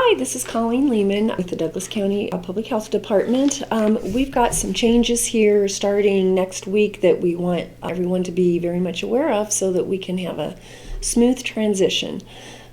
Hi, this is Colleen Lehman with the Douglas County Public Health Department. We've got some changes here starting next week that we want everyone to be very much aware of so that we can have a smooth transition.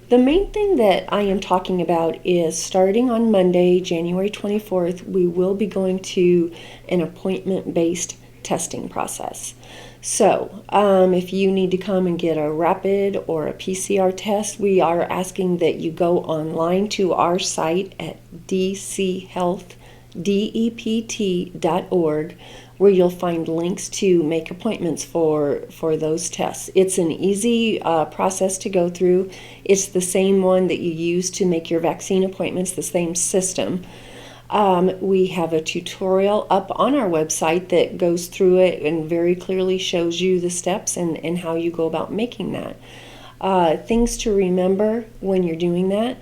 The main thing that I am talking about is starting on Monday, January 24th, we will be going to an appointment-based testing process. So, if you need to come and get a rapid or a PCR test, we are asking that you go online to our site at dchdept.org, where you'll find links to make appointments for those tests. It's an easy process to go through. It's the same one that you use to make your vaccine appointments, the same system. We have a tutorial up on our website that goes through it and very clearly shows you the steps and how you go about making that. Things to remember when you're doing that.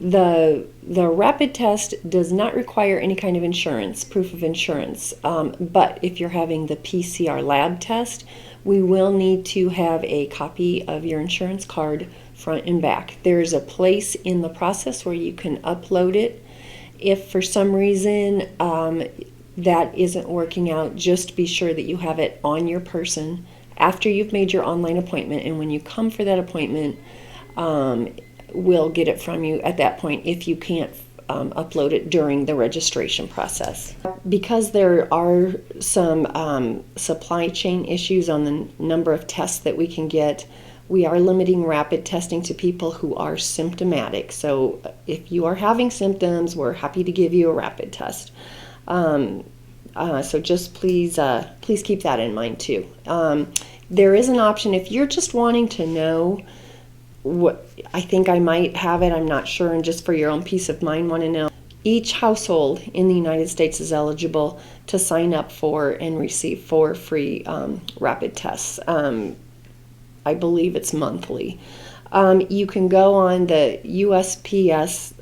The rapid test does not require any kind of insurance, proof of insurance, but if you're having the PCR lab test, we will need to have a copy of your insurance card front and back. There's a place in the process where you can upload it. If for some reason that isn't working out, just be sure that you have it on your person after you've made your online appointment, and when you come for that appointment, we'll get it from you at that point if you can't upload it during the registration process. Because there are some supply chain issues on the number of tests that we can get, we are limiting rapid testing to people who are symptomatic. So if you are having symptoms, we're happy to give you a rapid test. So just please keep that in mind too. There is an option if you're just wanting to know what I think I might have it, I'm not sure, and just for your own peace of mind want to know. Each household in the United States is eligible to sign up for and receive 4 free rapid tests. I believe it's monthly. You can go on the USPS.com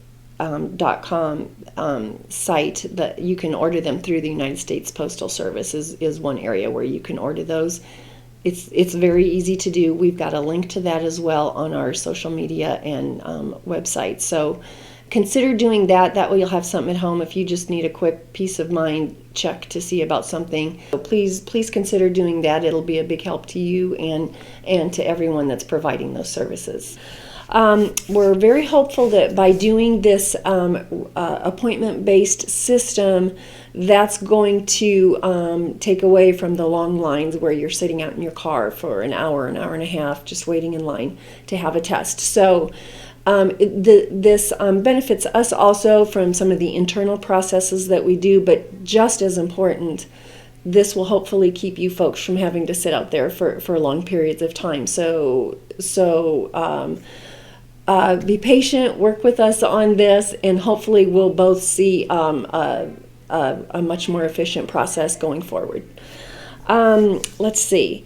site that you can order them through. The United States Postal Service is one area where you can order those. It's very easy to do. We've got a link to that as well on our social media and website. So consider doing that. That way you'll have something at home if you just need a quick peace of mind check to see about something. So please consider doing that. It'll be a big help to you and to everyone that's providing those services. We're very hopeful that by doing this appointment-based system, that's going to take away from the long lines where you're sitting out in your car for an hour and a half just waiting in line to have a test. So this benefits us also from some of the internal processes that we do, but just as important, this will hopefully keep you folks from having to sit out there for long periods of time. So be patient, work with us on this, and hopefully we'll both see a much more efficient process going forward. Let's see.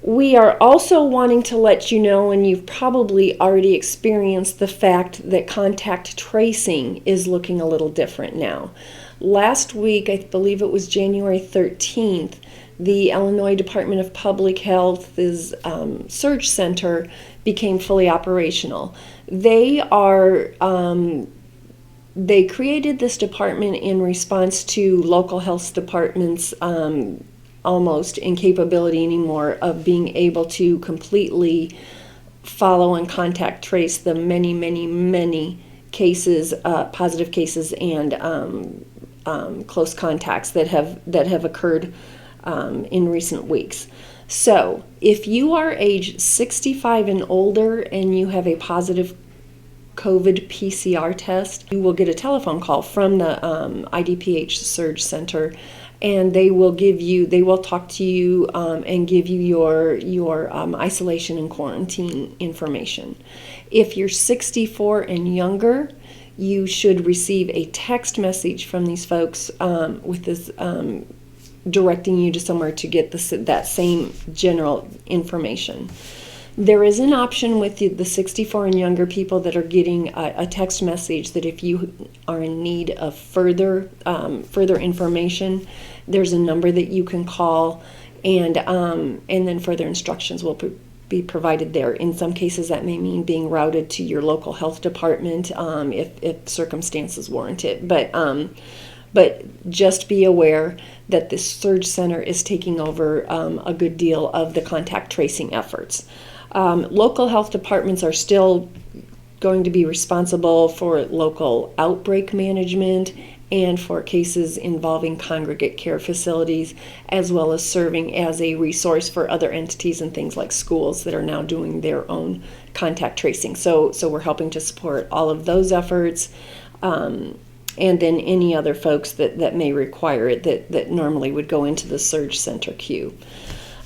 We are also wanting to let you know, and you've probably already experienced the fact that contact tracing is looking a little different now. Last week, I believe it was January 13th, the Illinois Department of Public Health's Surge Center became fully operational. They created this department in response to local health departments almost incapability anymore of being able to completely follow and contact trace the many cases, positive cases, and close contacts that have occurred in recent weeks. So if you are age 65 and older and you have a positive COVID PCR test, you will get a telephone call from the IDPH Surge Center, and they will talk to you and give you your isolation and quarantine information. If you're 64 and younger, you should receive a text message from these folks with this directing you to somewhere to get that same general information. There is an option with the 64 and younger people that are getting a text message that if you are in need of further information, there's a number that you can call, and then further instructions will be provided there. In some cases, that may mean being routed to your local health department if circumstances warrant it. But just be aware that this surge center is taking over a good deal of the contact tracing efforts. Local health departments are still going to be responsible for local outbreak management and for cases involving congregate care facilities, as well as serving as a resource for other entities and things like schools that are now doing their own contact tracing. So we're helping to support all of those efforts, and then any other folks that may require it that normally would go into the surge center queue.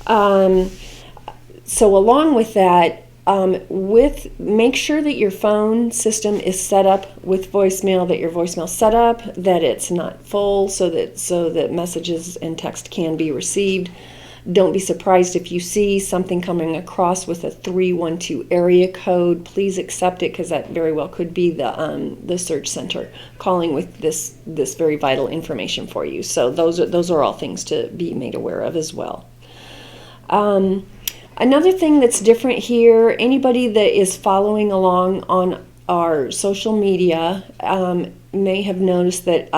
So along with that, make sure that your phone system is set up with voicemail, that your voicemail's set up, that it's not full, so that messages and text can be received. Don't be surprised if you see something coming across with a 312 area code. Please accept it, because that very well could be the surge center calling with this very vital information for you. So those are all things to be made aware of as well. Another thing that's different here, anybody that is following along on our social media may have noticed that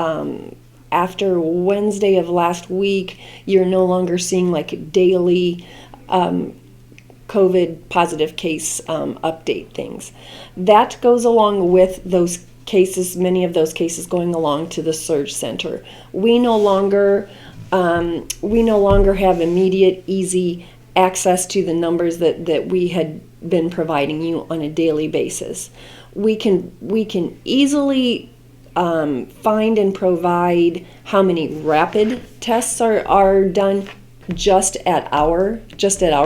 after Wednesday of last week, you're no longer seeing like daily COVID positive case update things. That goes along with those cases, many of those cases going along to the surge center. We no longer have immediate, easy access to the numbers that we had been providing you on a daily basis. We can easily find and provide how many rapid tests are done just at our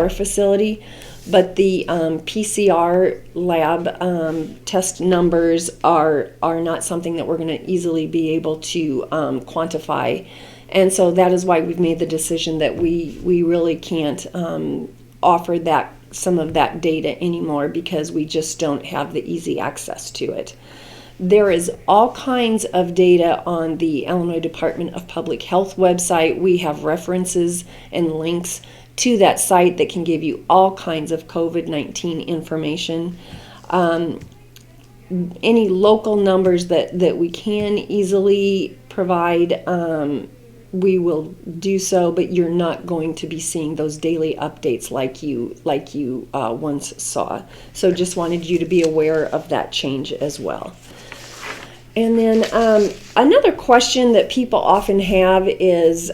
facility, but the PCR lab test numbers are not something that we're going to easily be able to quantify. And so that is why we've made the decision that we really can't offer some of that data anymore, because we just don't have the easy access to it. There is all kinds of data on the Illinois Department of Public Health website. We have references and links to that site that can give you all kinds of COVID-19 information. Any local numbers that we can easily provide, we will do so, but you're not going to be seeing those daily updates like you once saw. So just wanted you to be aware of that change as well. And then another question that people often have is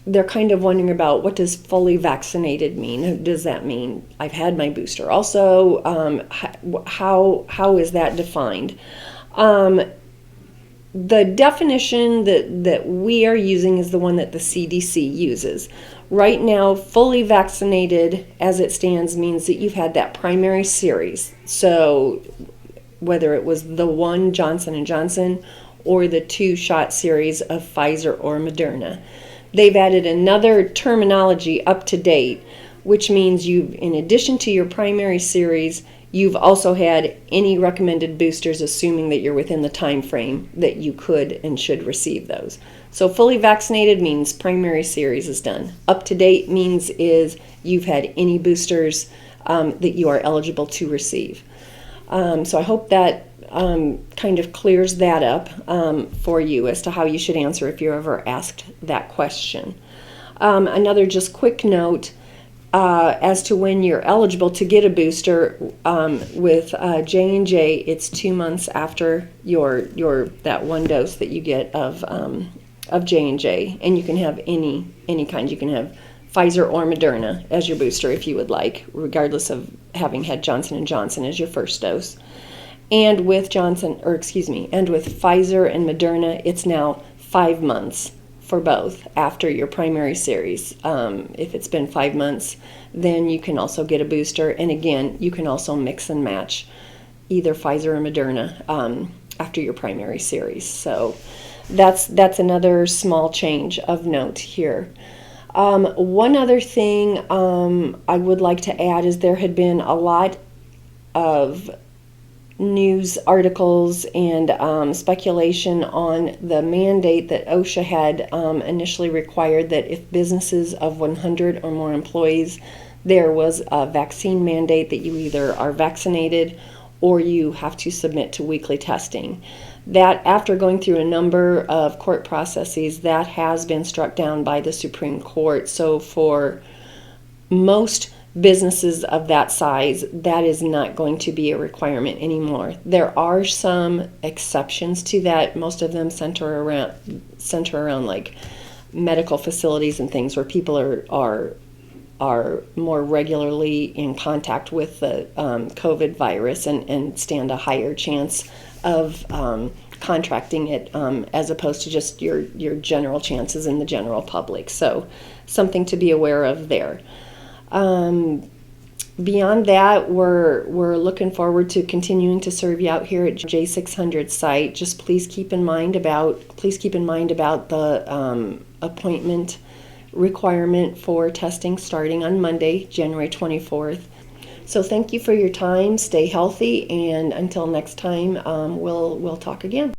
they're kind of wondering about, what does fully vaccinated mean? Does that mean I've had my booster also? How is that defined? The definition that we are using is the one that the CDC uses. Right now, fully vaccinated as it stands means that you've had that primary series. So whether it was the one Johnson & Johnson or the 2-shot series of Pfizer or Moderna. They've added another terminology, up to date, which means you've, in addition to your primary series, you've also had any recommended boosters, assuming that you're within the time frame that you could and should receive those. So fully vaccinated means primary series is done. Up to date means is you've had any boosters that you are eligible to receive. So I hope that kind of clears that up for you as to how you should answer if you're ever asked that question. Another just quick note as to when you're eligible to get a booster with J&J, it's 2 months after your that one dose that you get of J&J, and you can have any kind. You can have Pfizer or Moderna as your booster if you would like, regardless of having had Johnson & Johnson as your first dose. And with Pfizer and Moderna, it's now 5 months for both after your primary series. If it's been 5 months, then you can also get a booster. And again, you can also mix and match either Pfizer or Moderna after your primary series. So that's another small change of note here. One other thing I would like to add is there had been a lot of news articles and speculation on the mandate that OSHA had initially required that if businesses of 100 or more employees, there was a vaccine mandate that you either are vaccinated or you have to submit to weekly testing. That, after going through a number of court processes, that has been struck down by the Supreme Court. So for most businesses of that size, that is not going to be a requirement anymore. There are some exceptions to that. Most of them center around like medical facilities and things where people are more regularly in contact with the COVID virus and stand a higher chance of contracting it as opposed to just your general chances in the general public. So something to be aware of there. Beyond that, we're looking forward to continuing to serve you out here at J600 site. Just please keep in mind about the appointment requirement for testing starting on Monday, January 24th. So thank you for your time. Stay healthy, and until next time, we'll talk again.